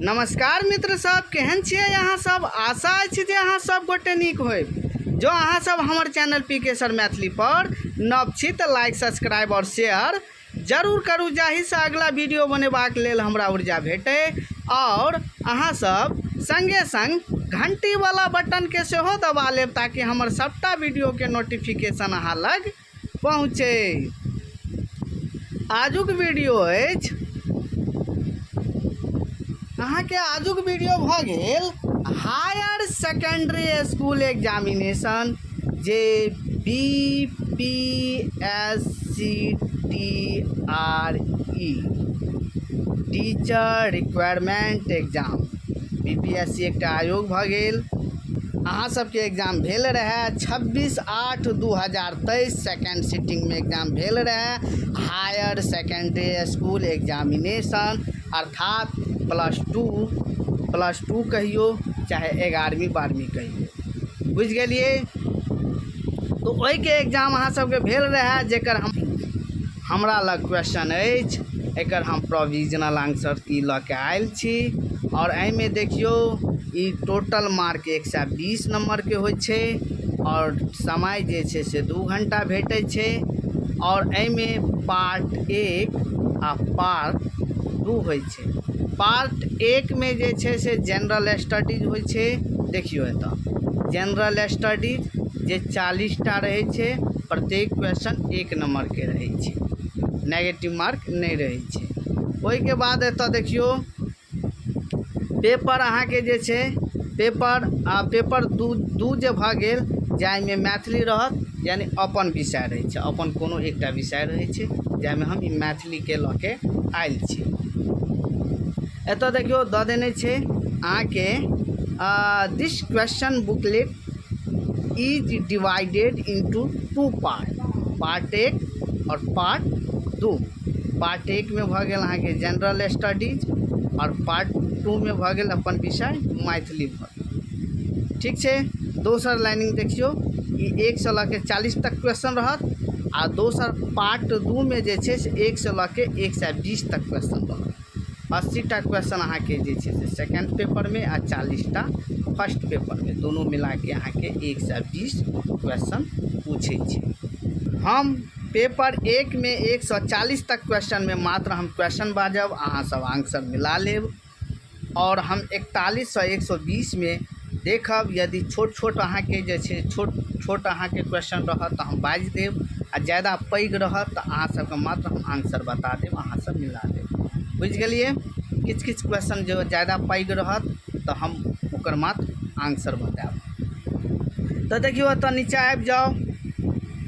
नमस्कार मित्र सब, केहन छियै अहाँ सब। आशा अछि जे अहाँ सब गोटे नीक होय। जो अहाँ सब हमर चैनल पीके सर मैथिली पर नव छी तऽ लाइक, सब्सक्राइब और शेयर जरूर करू, जाहि से अगला वीडियो बनेबाक लेल हमरा ऊर्जा भेटे। और अहाँ सब संगे संग घंटी वाला बटन के सेहो दबा लेब ताकि हमर सबटा वीडियो के नोटिफिकेशन अहाँ लग पहुँचे। आजुक वीडियो अछि अहाँ के आजुक वीडियो भ गेल हायर सेकेंडरी स्कूल एग्जामिनेशन जे BPSCTRE teacher requirement exam BPSC एक आयोग भ गेल। अहाँ सबके एग्जाम भेल रहे 26/8/2023 सेकेंड सिटिंग में एग्जाम भेल रहे हायर सेकेंडरी स्कूल एग्जामिनेशन, अर्थात प्लस टू कहियो चाहे 11वीं 12वीं कहियो, बुझ गेलिए। तो ओहि के एग्जाम अहाँ सबके भेल रहे, जेकर हमरा लग क्वेश्चन अछि, एकर हम प्रोविजनल आंसर ई ल के आयल छी। और एहिमे देखियो ई टोटल मार्क 120 नंबर के होइ छै और समय जे छै से 2 घंटा भेटै छै। और एहिमे पार्ट 1 आ पार्ट 2 होइ छै। पार्ट 1 में जे छै से जनरल स्टडीज होइ छै। देखियो एतऽ जनरल स्टडीज जे 40टा रहै छै, प्रत्येक क्वेश्चन 1 नंबर के रहै छै, नेगेटिव मार्क नहीं रहै छै। ओहि के बाद एतऽ देखियो पेपर अहाँ के जे छै पेपर दू जे भ गेल, जाहिमे मैथिली रहत, यानी अपन विषय रहै छै, अपन कोनो एकटा विषय रहै छै, जाहिमे हम ई मैथिली के ल के आयल छी। एतऽ देखियो द देने छै अहाँ के this question booklet is divided into 2 part, part 1 और पार्ट 2। पार्ट 1 में भ गेल अहाँ के जनरल स्टडीज और पार्ट 2 में भ गेल अपन विषय मैथिली भ गेल। ठीक छै। दोसर लाइनिंग देखियो ई 1 से ल के 40 तक क्वेश्चन रहत, आ दोसर पार्ट 2 में जे छै से 1 से ल के 120 तक क्वेश्चन रहत। 80टा क्वेश्चन अहाँ के जे छै से सेकेंड पेपर में आ 40टा फर्स्ट पेपर में, दोनों मिला के अहाँ के 120 क्वेश्चन पूछे छै। हम पेपर 1 में 140 तक क्वेश्चन में मात्र हम क्वेश्चन बाजब, अहाँ सब आंसर मिला लेब। और हम 41 से 120 में देखब, यदि छोट अहाँ के जे छै छोट अहाँ के क्वेश्चन रहत तो हम बाजि देब, आ ज़्यादा पैघ रहत तो अहाँ सबके मात्र हम आंसर बता देब, अहाँ सब मिला देब। बुझ गेलिए। किछ क्वेश्चन जो ज़्यादा पैघ रहत तो हम ओकर मात्र आंसर बताएब। तो देखियो एतऽ नीचा आबि जाओ,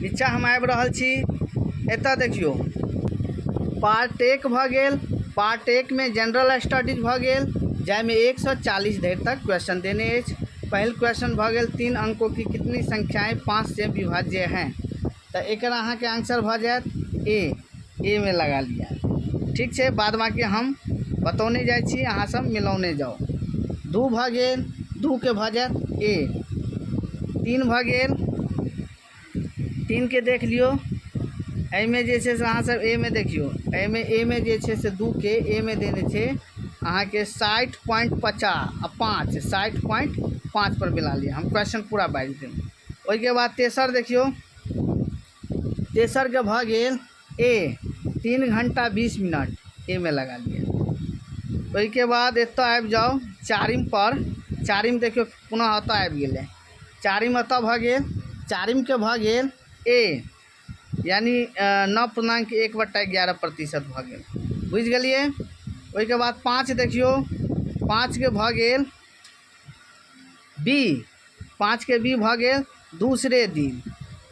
नीचा हम आबि रहल छी। एतऽ देखियो पार्ट 1 भ गेल। पार्ट 1 में जनरल स्टडीज भ गेल, जाहिमे 140 धरि तक क्वेश्चन देने अछि। पहल क्वेश्चन भ गेल 3 अंकों की कितनी संख्याएं 5 से विभाज्य हैं। तो एकर अहाँ के आंसर भ जायत ए में लगा लिया। ठीक छै। बाद बाकी हम बतौने जाइ छी, अहाँ सब मिलौने जाओ। 2 भ गेल, 2 के भ जायत ए। 3 भ गेल, 3 के देख लियो। एहिमे जे छै से अहाँ सब ए में देखियो, एहिमे ए में जे छै से 2 के ए में देने छै अहाँ के 60.5 60.5 पर मिला लिया। हम क्वेश्चन पूरा बाजि देब। ओहि के बाद तेसर देखियो, तेसर के भ गेल ए 3 घंटा 20 मिनट, ए में लगा लिया। ओहि के बाद एतऽ आबि जाओ चारिम पर। चारिम देखियो पुनः एतऽ आबि गेलै। चारिम एतऽ भ गेल, चारिम के भ गेल ए, यानी 9.1/11% भ गेल। बुझ गेलिए। ओहि के बाद 5 देखियो, 5 के भ गेल बी, 5 के बी भ गेल दूसरे दिन।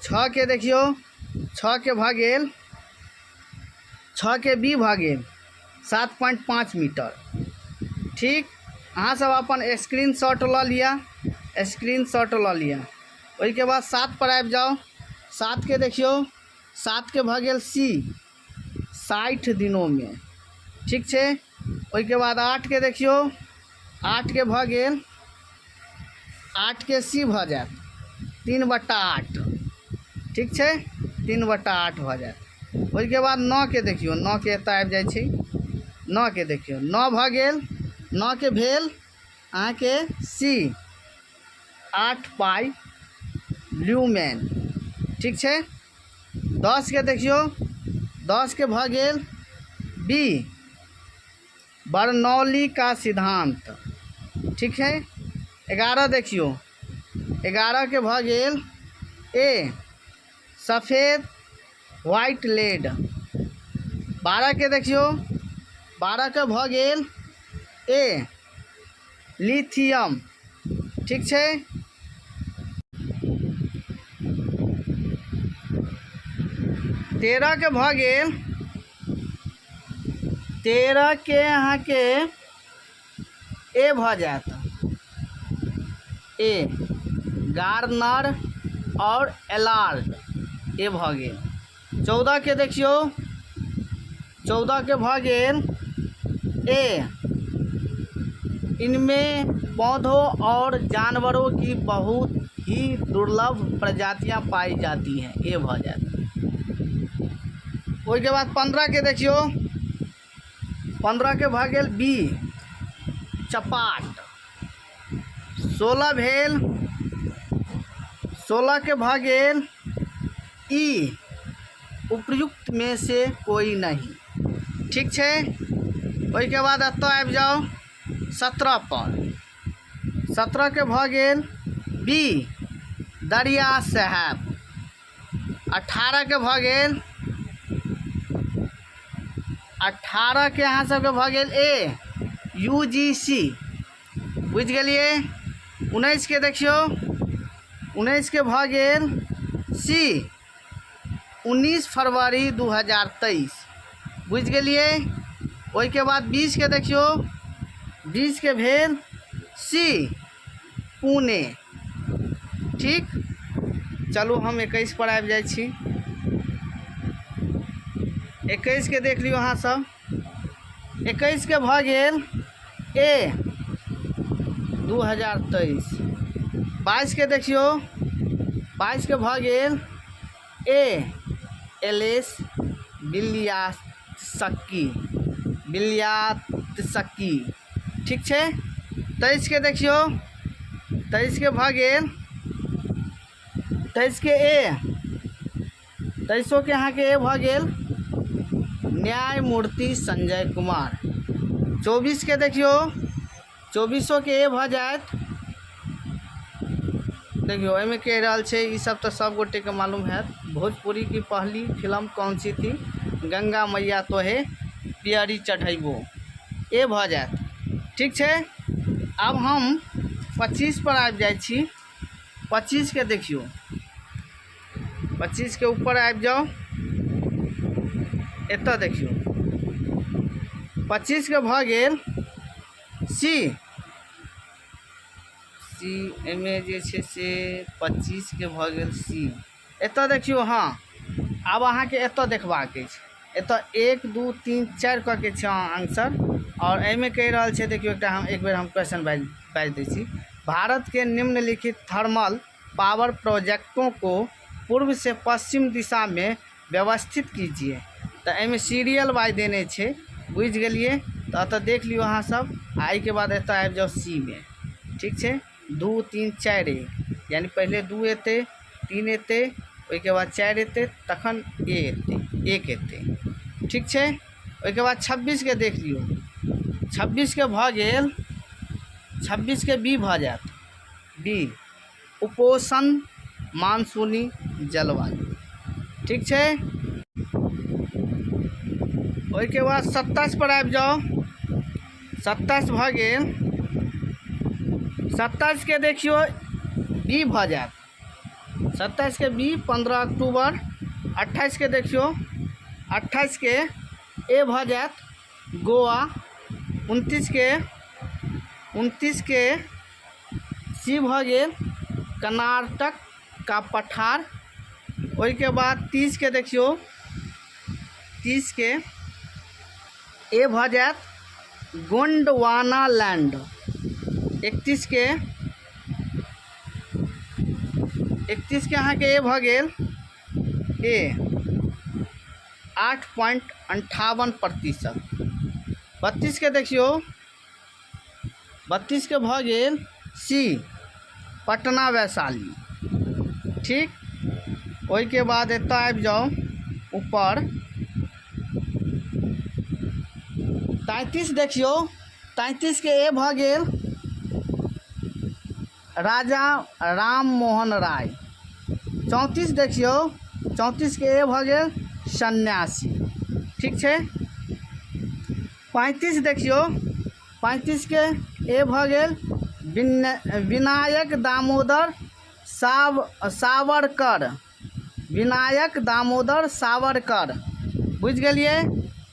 6 के देखियो, 6 के भ गेल, 6 के बी भ गेल 7.5 मीटर। ठीक। अहाँ सब अपन स्क्रीनशॉट ल लिया, स्क्रीनशॉट ल लिया। ओहि के बाद 7 पर आबि जाओ। 7 के देखियो, 7 के भ गेल सी 60 दिनों में। ठीक छै। ओहि के बाद 8 के देखियो, 8 के भ गेल, 8 के सी भ जायत 3/8। ठीक छै। 3/8 भ जायत। ओहि के बाद 9 के देखियो, 9 के एतऽ आबि जाइ छै। 9 के देखियो, 9 भ गेल 9 के भेल अहाँके सी 8 पाई ल्यूमेन। ठीक छै। 10 के देखियौ, 10 के भऽ गेल बी बर्नौली का सिद्धांत। ठीक है। 11 देखियौ, 11 के भऽ गेल ए सफ़ेद व्हाइट लेड। 12 के देखियौ, 12 के भऽ गेल ए लिथियम। ठीक छै। 13 के भऽ गेल, 13 के अहाँके ए भऽ जायत ए गार्नर और एलार्ड ए भऽ गेल। 14 के देखियौ, 14 के भऽ गेल ए इनमें पौधों और जानवरों की बहुत ही दुर्लभ प्रजातियां पाई जाती हैं, ये भऽ जायत। ओहिके बाद 15 के देखियौ, 15 के भऽ गेल बी चपाट। 16 भेल, 16 के भऽ गेल ई उपर्युक्त में से कोई नहीं। ठीक छै। ओहिके बाद एतऽ आबि जाउ 17 पर। 17 के भऽ गेल बी दरिया साहब। 18 के भऽ गेल, 18 के अहाँ सबके भऽ गेल ए UGC, बुझि गेलिए। 19 के देखियौ, 19 के भऽ गेल सी 19 फरवरी 2023, बुझि गेलिए। ओहिके बाद 20 के देखियौ, 20 के भेल सी पुणे। ठीक। चलू हम 21 पर आबि जाइ छी। 21 के देख लियौ अहाँ सब। 21 के भऽ गेल ए 2023। 22 के देखियौ, 22 के भऽ गेल ए एलेस बिलियात्सकी। ठीक छै। 23 के देखियौ, 23 के भऽ गेल, 23 के ए, 23 के अहाँके ए भऽ गेल न्यायमूर्ति संजय कुमार। 24 के देखियौ, 24 के ए भऽ जायत, देखियो एहिमे कह रहल छै, ई सब तो सब गोटे के मालूम है। भोजपुरी की पहली फिल्म कौन सी थी? गंगा मैया तो है पियरी चढ़ैबो, ए भऽ जायत। ठीक छै। अब हम 25 पर आबि जाइ छी। 25 के देखियो, 25 के ऊपर आबि जाओ, एतऽ देखियो 25 के भऽ गेल सी एमे जे छै से 25 के भऽ गेल सी। एतऽ देखियो, हाँ आब अहाँके एतऽ देखबाक अछि। एतऽ 1 2 3 4 कऽ के छै आंसर। और एहिमे कहि रहल छै, देखियो एकटा हम एक बेर हम क्वेश्चन बाजि दै छी। भारत के निम्नलिखित थर्मल पावर प्रोजेक्टों को पूर्व से पश्चिम दिशा में व्यवस्थित कीजिए। तो एहिमे सीरियल वाइज देने छै, बुझि गेलिए। तो एतऽ देख लियो अहाँ सब। एहिके बाद एतऽ आबि जाओ सी में। ठीक छै। 2 3 4 1, यानी पहले 2 एतै, 3 एतै, ओहिके बाद 4 एतै, तखन ए एतै, 1 एतै। ठीक छै। ओहिके बाद 26 के देख लियो, 26 के भऽ गेल, 26 के बी भऽ जायत, बी उपोषण मानसूनी जलवायु। ठीक छै। ओहिके बाद 27 पर आबि जाओ। 27 भऽ गेल, 27 के देखियो बी भऽ जायत, 27 के बी 15 अक्टूबर। 28 के देखियो, 28 के ए भऽ जायत गोवा। 29 के सी भऽ गेल कर्नाटक का पठार। ओहिके बाद 30 के देखियो, 30 के ए भऽ जायत गोंडवाना लैंड। 31 के अहाँके ए भऽ गेल ए 8.58%। 32 के देखियो, 32 के भऽ गेल सी पटना वैशाली। ठीक, ओहिके बाद एतऽ आबि जाउ ऊपर 33 देखियौ, 33 के ए भऽ गेल राजा राम मोहन राय। 34 देखियौ, 34 के ए भऽ गेल सन्यासी। ठीक छै। 35 देखियौ, 35 के ए भऽ गेल विनायक दामोदर सावरकर। विनायक दामोदर सावरकर, बुझि गेलिए।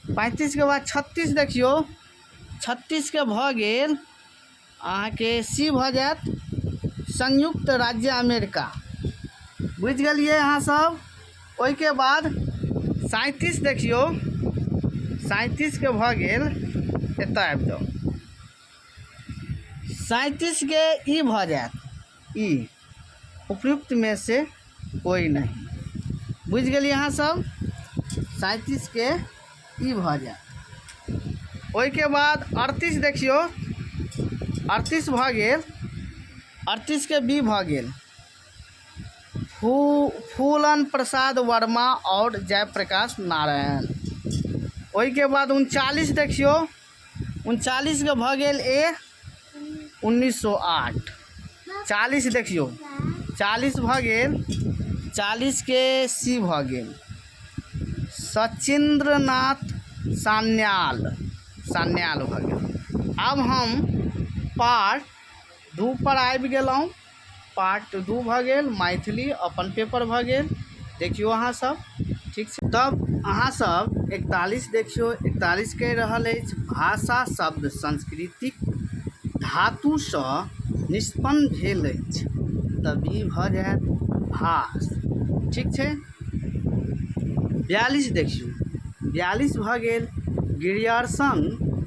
35 के बाद 36 देखियौ, 36 के भऽ गेल अहाँके सी भऽ जायत संयुक्त राज्य अमेरिका। बुझि गेलिए अहाँ सब। ओहिके बाद 37 देखियौ, 37 के भऽ गेल, एतऽ आबि जाउ, 37 के ई भऽ जायत, ई उपयुक्त में से कोई नहीं। बुझ गेलिए अहाँ सब। 37 के ई भऽ जायत। ओहिके बाद 38 देखियौ, 38 भऽ गेल, 38 के बी भऽ गेल फूलन प्रसाद वर्मा और जयप्रकाश नारायण। ओहिके बाद 39 देखियौ, 39 के भऽ गेल ए 1908। 40 देखियौ, 40 भऽ गेल, 40 के सी भऽ गेल सचिंद्रनाथ सान्याल। सान्याल भऽ गेल। अब हम पार्ट 2 पर आबि गेलहुँ। पार्ट 2 भऽ गेल मैथिली अपन पेपर भऽ गेल। देखियौ अहाँ सब। ठीक छै। तब अहाँ सब 41 देखियौ, 41 कहि रहल अछि भाषा शब्द सांस्कृतिक धातुसँ निष्पन्न भेल अछि, तब ई भऽ जायत भाष। ठीक छै। 42 देखियौ, 42 भऽ गेल गिरियर्सन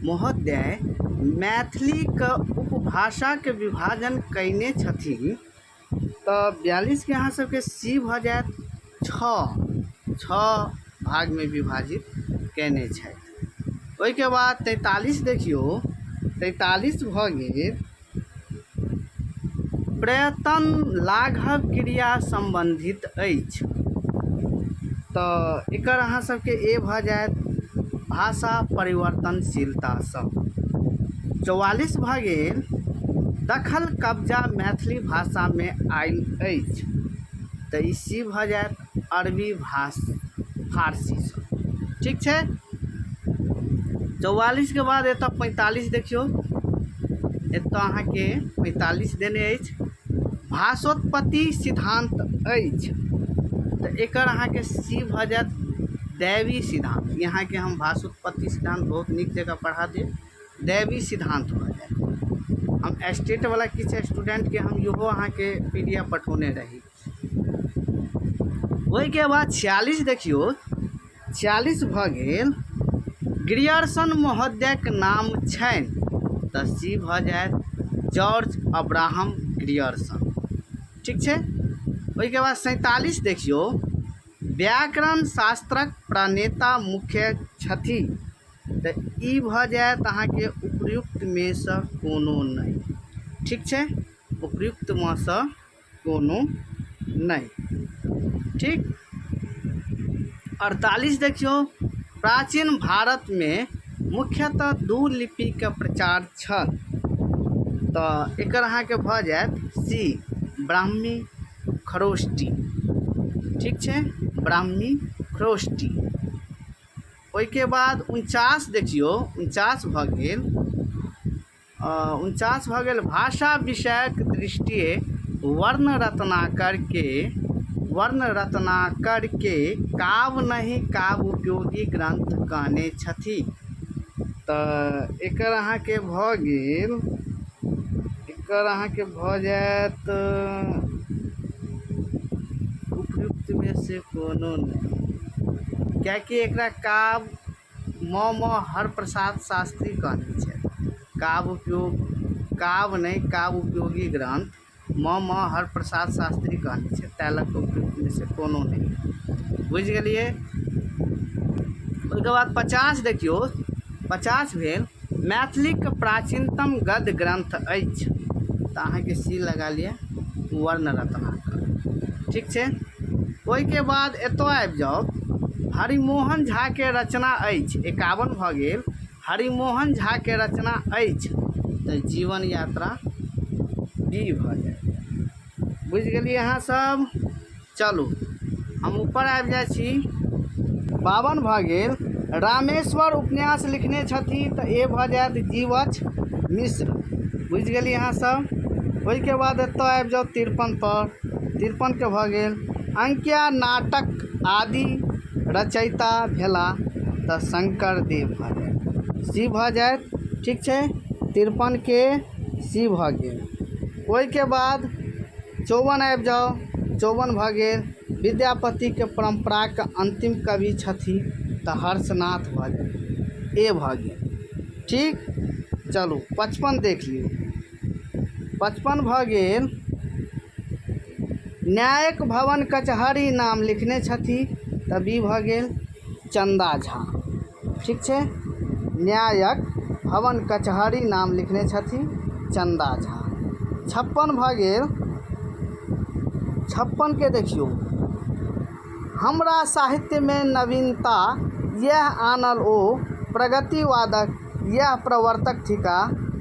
महोदय मैथिलीके उपभाषाके विभाजन कयने छथिन, तऽ 42 के अहाँ सबके सी भऽ जायत 6 भाग में विभाजित कयने छथि। ओहिके बाद 43 देखियौ, 43 भऽ गेल प्रयत्न लाघव क्रिया संबंधित अछि, तऽ एकर अहाँ सबके ए भऽ जायत भाषा परिवर्तनशीलतासँ। 44 भऽ गेल दखल कब्जा मैथिली भाषा में आयल अछि, तऽ ई सी भऽ जायत अरबी फारसीसँ। ठीक छै। 44 के बाद एतऽ 45 देखियौ, एतऽ अहाँके 45 देने अछि भाषोत्पत्ति सिद्धांत अछि, तऽ एकर अहाँके सी भऽ जायत दैवी सिद्धांत। यहाँ के हम भाषोत्पत्ति सिद्धांत बहुत नीक जगह पढ़ा देब, दैवी सिद्धांत भऽ जायत। हम स्टेट वाला किछु स्टूडेंट के हम इहो अहाँके PDF पठौने रही। ओहिके बाद 46 देखियौ, 46 भऽ गेल गिरियर्सन महोदयके नाम छनि, तऽ सी भऽ जायत जॉर्ज अब्राहम गिरियर्सन। ठीक छै। ओहिके बाद 47 देखियौ व्याकरण शास्त्रक प्रणेता मुख्य छथि, तऽ ई भऽ जायत अहाँके उपयुक्त में सँ कोनो नहि। ठीक छै। उपयुक्त में सँ कोनो नहीं। ठीक। 48 देखियौ प्राचीन भारत में मुख्यतः 2 लिपि के प्रचार छल, तऽ एकर अहाँके भऽ जायत सी ब्राह्मी खरोष्टी। ठीक छै। ब्राह्मी खरोष्टी। ओहिके बाद 49 देखियौ, 49 भऽ गेल 49 भऽ गेल भाषा विषयक दृष्टिए वर्ण रत्नाकर के काव्य नहीं काव्य उपयोगी ग्रंथ कहने छथि, तऽ एकर अहाँके भऽ गेल, एकर अहाँके भऽ जायत उपयुक्त में से कोनो नहीं, कियाकि एकरा काव्य म हरप्रसाद शास्त्री कहने छै। काव्य नहीं काव्य उपयोगी ग्रंथ म हरप्रसाद शास्त्री कहने छै, तैं लऽ कऽ उपयुक्त में से कोनो नहीं। बुझ गेलिए। ओहिके बाद 50 देखियौ, 50 भेल मैथिलीक प्राचीनतम गद्य ग्रंथ अछि। तऽ अहाँके सी लगा लिअ, वर्ण रत्नाकर। ठीक छै। ओहिके बाद एतऽ आबि जाउ, हरिमोहन झाके रचना अछि। 51 भऽ गेल। हरिमोहन झाके रचना अछि, तऽ जीवन यात्रा बी भऽ जायत। बुझि गेलिए अहाँ सब। चलू हम ऊपर आबि जाइ छी। 52 भऽ गेल। रामेश्वर उपन्यास लिखने छथिन, तऽ ए भऽ जायत जीवछ मिश्र। बुझि गेलिए अहाँ सब। ओहिके बाद एतऽ आबि जाउ 53 पर। 53 के भऽ गेल। अंकिया नाटक आदि रचयिता भेला, तऽ शंकरदेव भऽ जायत, सी भऽ जायत। ठीक छै। 53 के सी भऽ गेल। ओहिके बाद 54 आबि जाउ। 54 भऽ गेल। विद्यापतिके परम्पराके अंतिम कवि छथिन, तऽ हर्षनाथ भऽ जायत, ए भऽ गेल। ठीक। चलू 55 देख लियौ। 55 भऽ गेल। न्यायिक भवन कचहरी नाम लिखने छथिन, तऽ बी भऽ गेल चन्दा झा। ठीक छै। न्यायिक भवन कचहरी नाम लिखने छथिन चन्दा झा। 56 भऽ गेल। 56 के देखियौ, हमरा साहित्य में नवीनता यह आनल ओ प्रगतिवादक यह प्रवर्तक थिका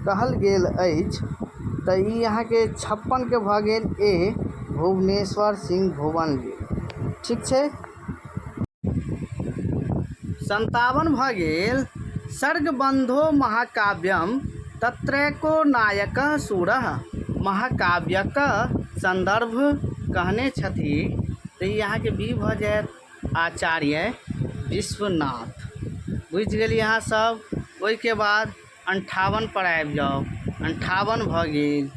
कहल गेल अछि, तऽ ई अहाँके 56 के भऽ गेल ए भुवनेश्वर सिंह भुवनगिरि। ठीक छै। 57 भऽ गेल। सर्गबन्धो महाकाव्यम तत्रैको नायकः शूरः, महाकाव्यक संदर्भ कहने छथिन, तऽ ई अहाँके बी भऽ जायत आचार्य विश्वनाथ। बुझि गेलिए अहाँ सब। ओहिके बाद 58 पर आबि जाउ। 58 भऽ गेल।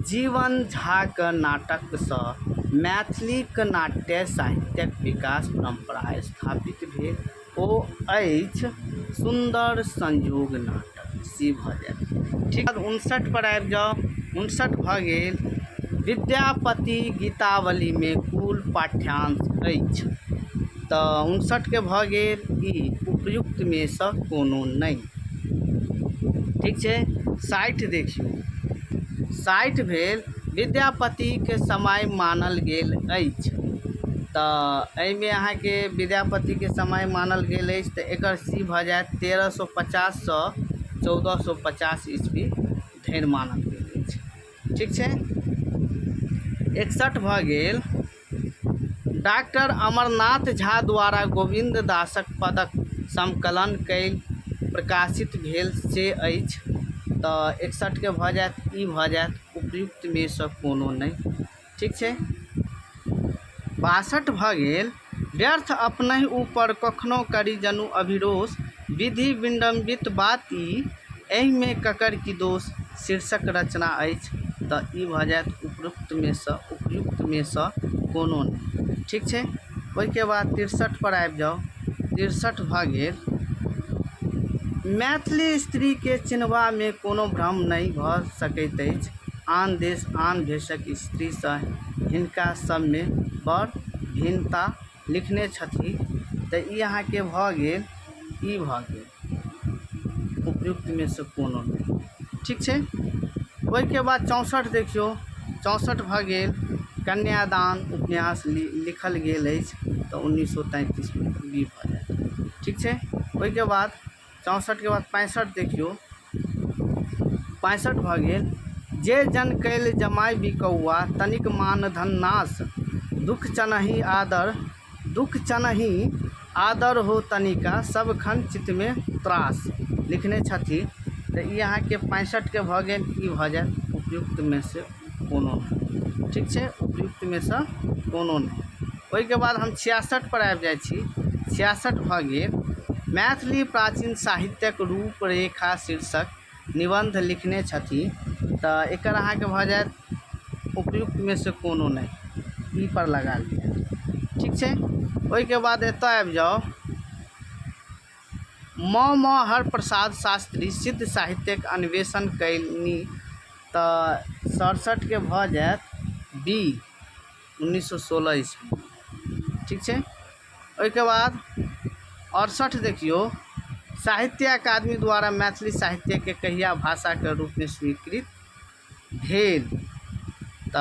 जीवन झाक नाटकसँ मैथिलीक नाट्य साहित्यक विकास परम्परा स्थापित भेल, ओ अछि सुन्दर संयोग नाटक, सी भऽ जायत। ठीक। 59 पर आबि जाउ। 59 भऽ गेल। विद्यापति गीतावली में कुल पाठ्यांश अछि, तऽ 59 के भऽ गेल ई उपयुक्त में सँ कोनो नहि। ठीक छै। 60 देखियौ। 60 भेल। विद्यापति के समय मानल गेल अछि, तऽ एहिमे अहाँके विद्यापति के समय मानल गेल अछि, तऽ एकर सी भऽ जायत 1350 सँ 1450 ईस्वी धरि मानल गेल अछि। ठीक छै। 61 भऽ गेल। डॉक्टर अमरनाथ झा द्वारा गोविंद दासक पदक संकलन कैल प्रकाशित भेल से अछि, तऽ 61 के भऽ जायत ई भऽ जायत उपयुक्त में सँ कोनो नहि। ठीक छै। 62 भऽ गेल। व्यर्थ अपनहि ऊपर कखनो करी जनु अभिरोष, विधि विडम्बित बात ई, एहिमे ककर की दोष शीर्षक रचना अछि, तऽ ई भऽ जायत उपयुक्त में सँ कोनो नहि। ठीक छै। ओहिके बाद 63 पर आबि जाउ। 63 भऽ गेल। मैथिली स्त्री के चिन्हबा में कोनो भ्रम नहि भऽ सकैत अछि, आन देश आन भेषक स्त्रीसँ हिनका सबमे बड़ भिन्नता लिखने छथिन, तऽ ई अहाँके भऽ गेल ई भऽ गेल उपयुक्त में से कोनो नहीं। ठीक छै। ओहिके बाद 64 देखियौ। 64 भऽ गेल। कन्यादान उपन्यास लिखल गेल अछि, तऽ 1933 में बी भऽ जायत। ठीक छै। ओहिके बाद 64 के बाद 65 देखियौ। 65 भऽ गेल। जे जन कैल जमाय बिकौआ तनिक मानधन नाश, दुख चनहि आदर हो तनिका सबखन चित्त में त्रास, लिखने छथिन, तऽ ई अहाँके 65 के भऽ गेल ई भऽ जायत उपयुक्त में से कोनो नहीं। ठीक छै। उपयुक्त में सँ कोनो नहीं। ओहिके बाद हम 66 पर आबि जाइ छी। 66 भऽ गेल। मैथिली प्राचीन साहित्यक रूपरेखा शीर्षक निबंध लिखने छथिन, तऽ एकर अहाँके भऽ जायत उपयुक्त में से कोनो नहीं, ई पर लगा लिअ। ठीक छै। ओहिके बाद एतऽ आबि जाउ। म हरप्रसाद शास्त्री सिद्ध साहित्यक अन्वेषण कयलनि, तऽ 67 के भऽ जायत बी 1916 ईस्वी। ठीक छै। ओहिके बाद 68 देखियौ। साहित्य अकादमी द्वारा मैथिली साहित्य के कहिया भाषा के रूप में स्वीकृत भेल। तो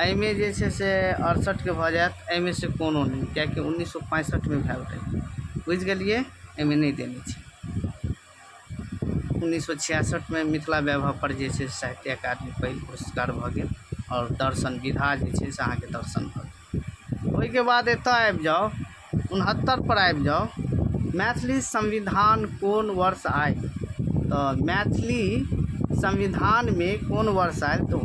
एहिमे जे छै से 68 के भऽ जायत, एहिमे से कोनो नहीं, क्या कि 1965 में भेल रहे, बुझ गेलिए, एहिमे नहीं देने छी। 1966 में मिथिला वैभव पर जे छै साहित्य अकादमी पहिल पुरस्कार भऽ गेल, और दर्शन विधा जे छै से अहाँके दर्शन भऽ गेल। ओहिके बाद एतऽ आबि जाउ 69 पर आबि जाउ, मैथिली संविधान कोन वर्ष आयल। तो मैथिली संविधान में कोन वर्ष आयल, तो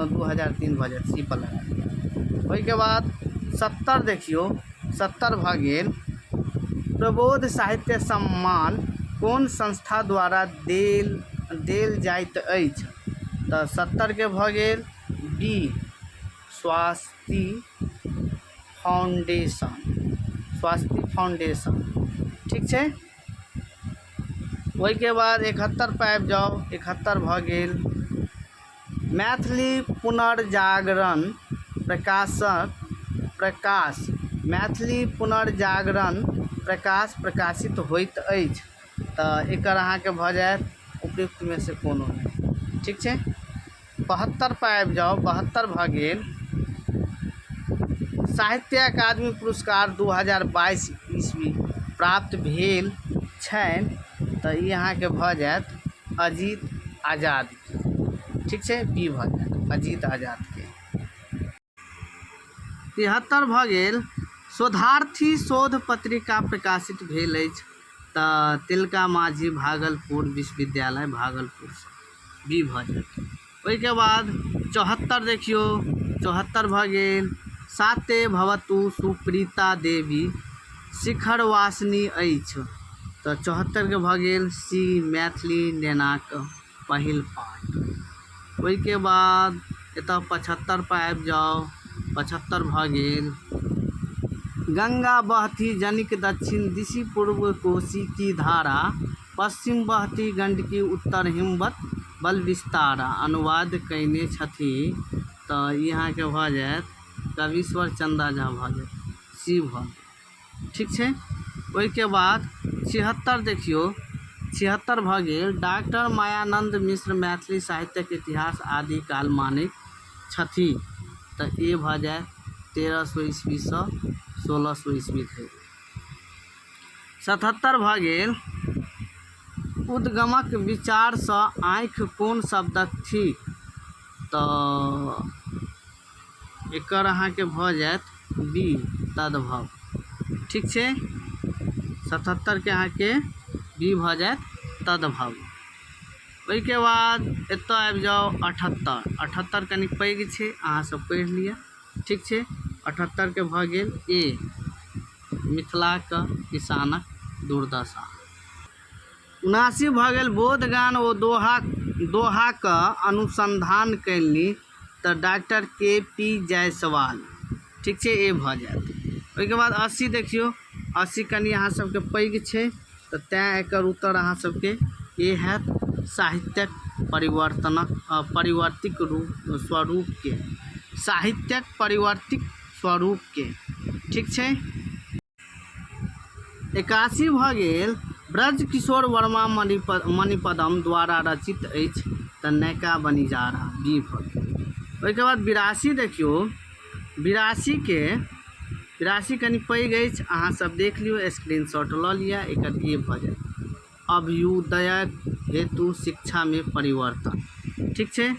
2003 भऽ जायत, सी पर लगा दिअ। ओहिके बाद 70 देखियो, 70 भऽ गेल, प्रबोध साहित्य सम्मान कोन संस्था द्वारा देल जाइत अछि। तो 70 के भऽ गेल बी, स्वास्थी फाउंडेशन, स्वास्थी फाउंडेशन, ठीक है। ओहिके बाद 71 पर आबि जाउ, 71 भऽ गेल, मैथिली पुनर्जागरण प्रकाश मैथिली पुनर्जागरण प्रकाश प्रकाशित होइत अछि। तो एकर अहाँके भऽ जायत उपयुक्त में से कोनो नहीं, ठीक है। 72 पर आबि जाउ, 72 भऽ गेल, साहित्य अकादमी पुरस्कार 2022 ईस्वी प्राप्त भेल छनि। तो ई अहाँके भऽ जायत अजीत आजाद के, ठीक है, बी भऽ जायत अजीत आजाद के। 73 भऽ गेल, शोधार्थी शोध पत्रिका प्रकाशित भेल अछि। तो तिलका माझी भागलपुर विश्वविद्यालय भागलपुर से, बी भऽ जायत। ओहिके बाद 74 देखियो, 74 भऽ गेल, साते भवतु सुप्रीता देवी शिखरवासिनी अछि। तो 74 के भऽ गेल सी, मैथिली नेनाक पहिल पाठ। ओहिके बाद एतऽ 75 पर आबि जाउ, 75 भऽ गेल, गंगा बहती जनिक दक्षिण दिशि पूर्व कोशी की धारा, पश्चिम बहती गंडकी उत्तर हिमवत बल विस्तारा, अनुवाद कयने छथि। तो यहाँ के भऽ जायत कविश्वर चंदा झा भऽ जायत, सी भऽ गेल, ठीक है। ओहिके बाद 76 देखियो, 76 भऽ गेल, डॉक्टर मायानंद मिश्र मैथिली साहित्यक इतिहास आदि काल मानैत छथि। तो ए भऽ जायत 1300 ईस्वी से 1600 ईस्वी धरि। 77 भऽ गेल, उद्गमक विचार से आँखि कोन शब्दक थी। तो एकर अहाँके भऽ जायत बी, तद्भव, ठीक छै। 77 के अहाँके बी भऽ जायत तद्भव। ओहिके बाद एतऽ आबि जाउ 78, 78 कनि पैघ छै, अहाँ सब पढ़ि लिअ, ठीक छै। 78 के भऽ गेल ए, मिथिलाक किसानक दुर्दशा। 79 भऽ गेल, बोधगान ओ दोहाक अनुसंधान कयलनि। तो डॉक्टर के.पी. जायसवाल, ठीक छै, ए भऽ जायत। ओहिके बाद 80 देखियो, 80 कनि अहाँ सबके पैघ छै, तो तैं एकर उत्तर अहाँ सबके ए हैत, साहित्यक परिवर्तिक स्वरूप के, साहित्यक परिवर्तिक स्वरूप के, ठीक छै। 81 भऽ गेल, ब्रज किशोर वर्मा मणिपदम द्वारा रचित अछि। तो नैका बनिजारा, बी भऽ गेल। ओहिके बाद 82 देखियो, 82 कनि पैघ अछि, अहाँ सब देख लियो, स्क्रीनशॉट लऽ लिअ, एकर ए भऽ जायत अभ्युदय हेतु शिक्षा में परिवर्तन, ठीक छै।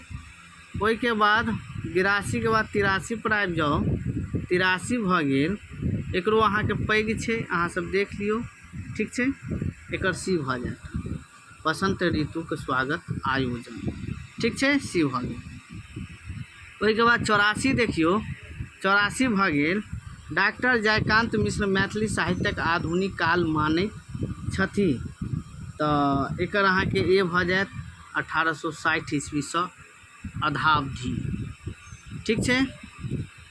ओहिके बाद 82 के बाद 83 पर आबि जाउ, 83 भऽ गेल, एकरो अहाँके पैघ छै, अहाँ सब देख लियो, ठीक छै, एकर सी भऽ जायत बसंत ऋतु के स्वागत आयोजन, ठीक छै, सी भऽ गेल। ओहिके बाद 84 देखियो, 84 भऽ गेल, डॉक्टर जयकांत मिश्र मैथिली साहित्यक आधुनिक काल मानैत छथि। तो एकर अहाँके ए भऽ जायत 1860 ईस्वी से अधावधि, ठीक छै।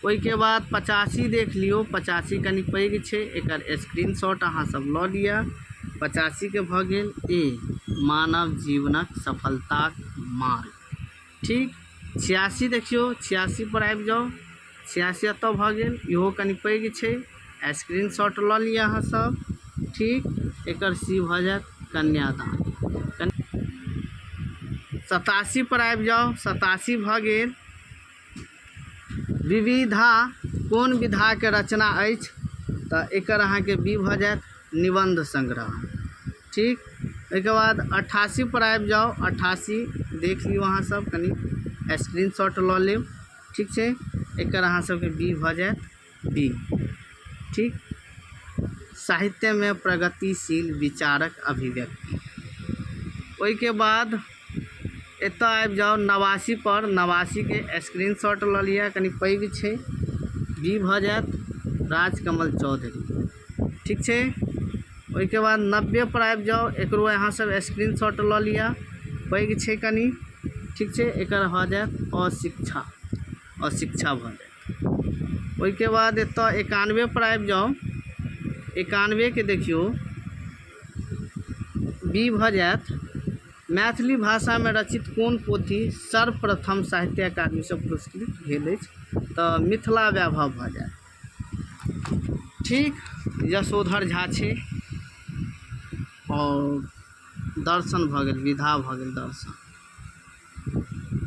ओहिके बाद 85 देख लियो, 85 कनि पैघ छै, एकर स्क्रीनशॉट अहाँ सब लऽ लिअ। 85 के भऽ गेल ए, मानव जीवनक सफलताक मार्ग, ठीक। 86 देखियो, 86 पर आबि जाउ, 86 एतऽ भऽ गेल, इहो कनि पैघ छै, स्क्रीनशॉट लऽ लिअ अहाँ सब, ठीक। एकर सी भऽ जायत कन्यादान। 87 पर आबि जाओ। 87 भऽ गेल विविधा कोन विधा के रचना अछि, तऽ एकर अहाँके बी भऽ जायत निबंध संग्रह। ठीक, ओहिके बाद 88 पर आबि जाओ। 88 देख लियो अहाँ सब, कनि स्क्रीनशॉट लऽ लेब। ठीक छै, एकर अहाँ सबके बी भऽ जायत बी। ठीक, साहित्य में प्रगतिशील विचारक अभिव्यक्ति। ओहिके बाद एतऽ आबि जाओ 89 पर। 89 के स्क्रीनशॉट लऽ लिअ, कनि पैघ छै, बी भऽ जायत राजकमल चौधरी। ठीक छै, ओहिके बाद 90 पर आबि जाओ। एकरो अहाँ सब स्क्रीनशॉट लऽ लिअ, पैघ छै कनि। ठीक छै, एकर भऽ जायत अशिक्षा, अशिक्षा भऽ जायत। ओहिके बाद एतऽ 91 पर आबि जाओ। 91 के देखियो बी भऽ जायत मैथिली भाषा में रचित कोन पोथी सर्वप्रथम साहित्य अकादमी से पुरस्कृत भेल अछि, तऽ मिथिला वैभव भऽ जायत। ठीक, यशोधर झा छै। और दर्शन भऽ गेल, विधा भऽ गेल दर्शन।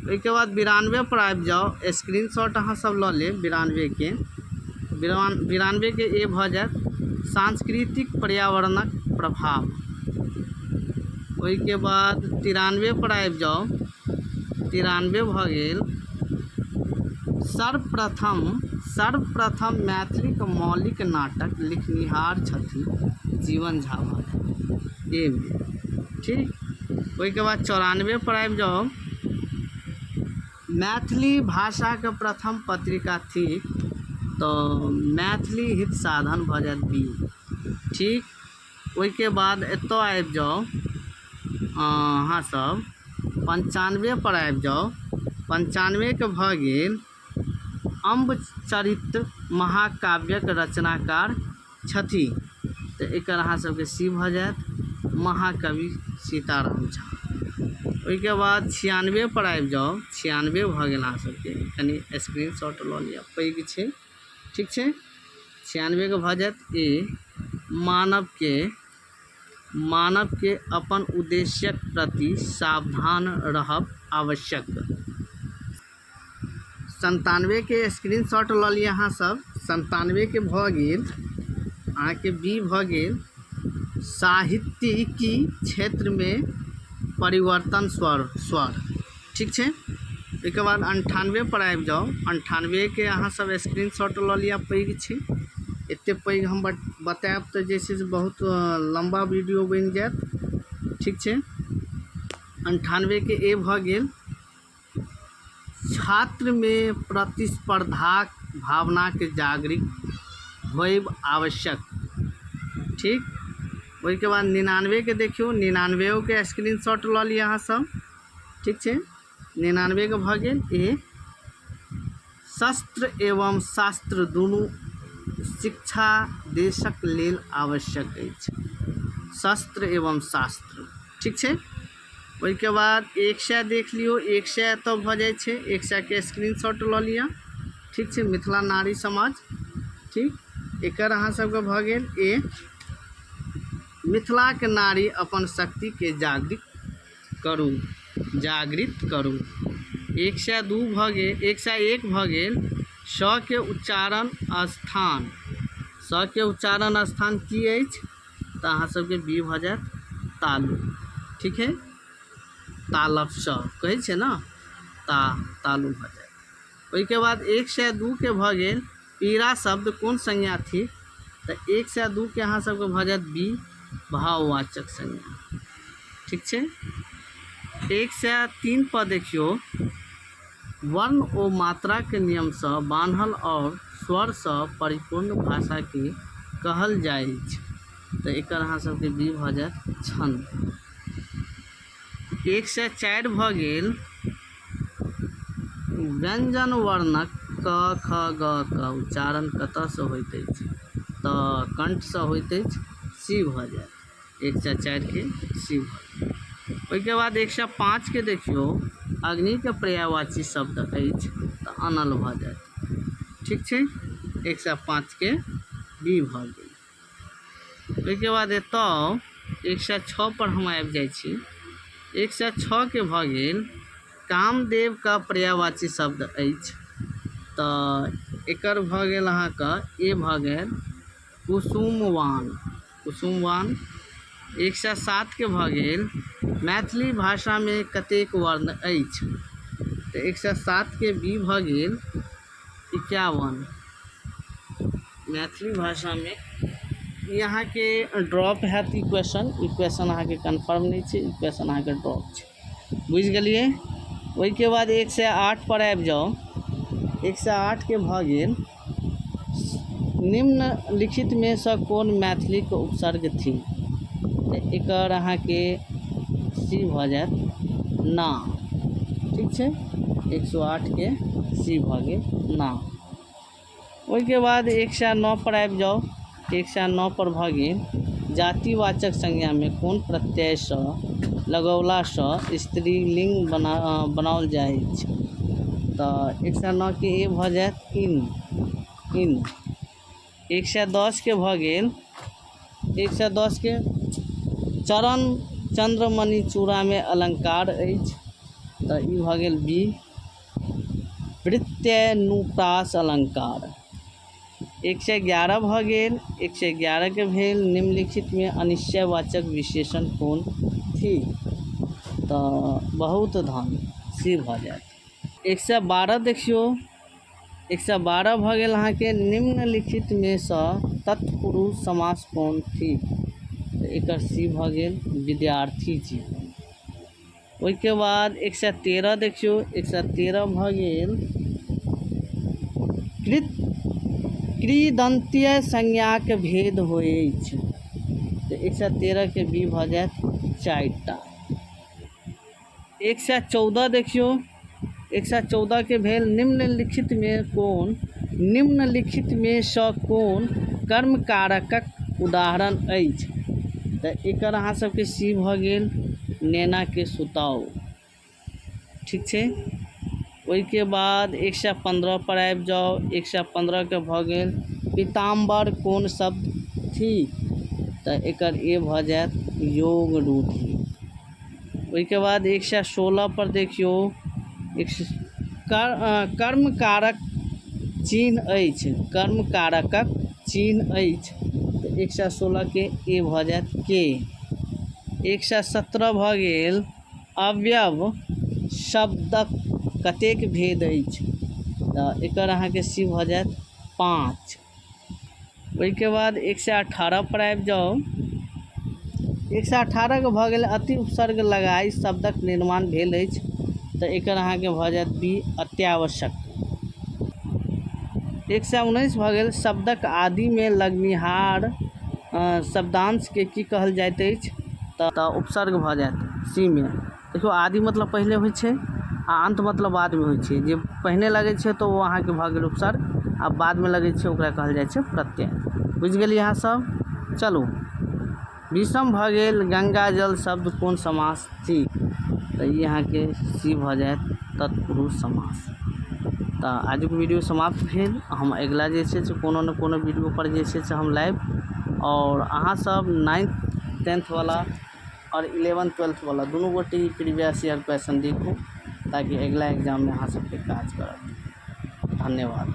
ओहिके बाद 92 पर आबि जाओ। स्क्रीनशॉट अहाँ सब लऽ लेब 92 के। 92 के ए भऽ जायत सांस्कृतिक पर्यावरणक प्रभाव। ओहिके बाद 93 पर आबि जाओ। 93 भऽ गेल सर्वप्रथम मैथिलीक मौलिक नाटक लिखनिहार छथिन जीवन झा भऽ जायत ए में। ठीक, ओहिके बाद 94 पर आबि जाओ। मैथिली भाषा के प्रथम पत्रिका थी, तो मैथिली हित साधन भऽ जायत बी। ठीक, ओहिके बाद एतऽ आबि जाओ अहाँ सब 95 पर आबि जाओ। 95 के भऽ गेल अम्ब चरित्र महाकाव्यक रचनाकार छथि, तो एकर अहाँ सबके सी भऽ जायत महाकवि सीताराम झा। ओहिके बाद 96 पर आबि जाओ। 96 भऽ गेल अहाँ सबके, कनि स्क्रीनशॉट लऽ लिअ, पैघ छै। ठीक छै, 96 के भऽ जायत ए मानव के अपन उद्देश्यक प्रति सावधान रहब आवश्यक। 97 के स्क्रीनशॉट लऽ लिअ अहाँ सब। 97 के भऽ गेल अहाँके बी भऽ गेल साहित्यिकी क्षेत्र में परिवर्तन स्वर। ठीक छै, ओहिके बाद 98 पर आबि जाओ। 98 के अहाँ सब स्क्रीनशॉट लऽ लिअ, पैघ छै। एते पैघ हम बतायब तऽ जे छै से बहुत लंबा वीडियो बनि जायत। ठीक छै, 98 के ए भऽ गेल छात्र में प्रतिस्पर्धाक भावना के जागृत होयब आवश्यक। ठीक, ओहिके बाद 99 के देखियो। 99 के स्क्रीनशॉट लऽ लिअ अहाँ सब। ठीक छै, 99 के भऽ गेल ए शस्त्र एवं शास्त्र दुनू शिक्षा देशक लेल आवश्यक अछि। शस्त्र एवं शास्त्र। ठीक छै, ओहिके बाद 100 देख लियो। 100 एतऽ भऽ जाइ छै। 100 के स्क्रीनशॉट लऽ लिअ। ठीक छै, मिथिला नारी समाज। ठीक, एकर अहाँ सबके भऽ गेल ए मिथिला के नारी अपन शक्ति के जागृत करू। 102 भऽ गेल। 101 भऽ गेल स के उच्चारण स्थान। स के उच्चारण स्थान की अछि, तऽ अहाँ सबके बी भऽ जायत तालु। ठीक है, तालब स कहै छै ना, तालु भऽ जायत। ओहिके बाद 102 के भऽ गेल पीड़ा शब्द कोन संज्ञा थी, तऽ 102 के अहाँ सबके भऽ जायत बी भाववाचक संज्ञा। ठीक छै, 103 पर देखियो वर्ण ओ मात्रा के नियम से बान्हल और स्वर से परिपूर्ण भाषा के कहल जाय छै, तऽ एकर अहाँ सबके बी भऽ जायत छंद। 104 भऽ गेल व्यंजन वर्णक क ख ग क उच्चारण कतऽसँ होइत अछि, तऽ कंठसँ होइत अछि, सी भऽ जायत। 104 के सी भऽ जायत। ओहिके बाद 105 के देखियो अग्नि के पर्यायवाची शब्द अछि, तऽ अनल भऽ जायत। ठीक छै, 105 के बी भऽ गेल। ओहिके बाद एतऽ 106 पर हम आबि जाइ छी। 106 के भऽ गेल कामदेव का पर्यायवाची शब्द अछि, तऽ एकर भऽ गेल अहाँके ए भऽ गेल कुसुमवान। कुसुमवान। 107 के भऽ गेल मैथिली भाषा में कतेक वर्ण अछि, तऽ 107 के बी भऽ गेल 51। मैथिली भाषा में यहाँ के ड्रॉप हैत ई क्वेश्चन अहाँ के कन्फर्म नहीं छै, ई क्वेश्चन अहाँ के ड्रॉप छै, बुझ गेलिए। ओहि के बाद 108 पर आबि जाओ। 108 के भऽ गेल निम्नलिखित में से कोन मैथिली के उपसर्ग थी, तऽ एकर अहाँ के सी भऽ जायत ना। ठीक छै, 108 के सी भऽ गेल ना। ओहि के बाद 109 पर आबि जाओ। 109 पर भऽ गेल जातिवाचक संज्ञा में कोन प्रत्यय सँ लगौला सँ स्त्रीलिंग बनाओल जाइ छै, तऽ 109 के ए भऽ जायत इन। 110 के भऽ गेल 110 के चरण चंद्रमणि चूड़ा में अलंकार अछि, तऽ ई भऽ गेल बी प्रत्यनुप्रास अलंकार। 111 भऽ गेल 111 के भेल निम्नलिखित में अनिश्चयवाचक विशेषण कोन थी, तऽ बहुत धन सी भऽ जायत। 112 देखियो। 112 भऽ गेल अहाँ के निम्नलिखित में सँ तत्पुरुष समास कोन थी, तऽ एकर सी भऽ गेल विद्यार्थी जीवन। ओहि के बाद 113 देखियो। 113 भऽ गेल कृदंतीय संज्ञाक भेद होइत अछि, तऽ 113 के बी भऽ जायत 4टा। 114 देखियो। 114 के भेल निम्नलिखित में सँ कोन कर्मकारकक उदाहरण अछि, तऽ एकर अहाँ सबके सी भऽ गेल नेना के सुताओ। ठीक छै। ओहि के बाद 115 पर आबि जाओ। 115 के भऽ गेल पीताम्बर कोन शब्द थी, तऽ एकर ए भऽ जायत योग रूढ़ि। ओहि के बाद 116 पर देखियो कर्मकारक चिन्ह अछि, कर्मकारकक चिन्ह अछि, तऽ 116 के ए भऽ जायत के। 117 भऽ गेल अवयव शब्दक कतेक भेद अछि, तऽ एकर अहाँ के सी भऽ जायत 5। ओहि के बाद 118 पर आबि जाओ। 118 के भऽ गेल अति उपसर्ग लगाई शब्दक निर्माण भेल अछि, तऽ एकर अहाँ के भऽ जायत बी अत्यावश्यक। 119 भऽ गेल शब्दक आदि में लगनिहार शब्दांश के की कहल जाइत अछि, तऽ उपसर्ग भऽ जायत सी में। देखियो आदि मतलब पहले होइ छै आ अंत मतलब बाद में होइ छै, जे पहिने लगै छै तऽ वो अहाँ के भऽ गेल उपसर्ग, आ बाद में लगै छै ओकरा कहल जाइ छै प्रत्यय। बुझ गेलिए अहाँ सब। चलू 20 भऽ गेल गंगा जल शब्द कोन समास थी, तऽ ई अहाँ के सी भऽ जायत तत्पुरुष समास। तऽ आजुक वीडियो समाप्त भेल। हम अगिला जे छै से कोनो न कोनो वीडियो पर जे छै से हम लाइव, और अहाँ सब 9th 10th वाला और 11th 12th वाला दुनू गोटे प्रीवियस ईयर क्वेश्चन देखू, ताकि अगला एग्जाम में अहाँ सबके काज करत। धन्यवाद।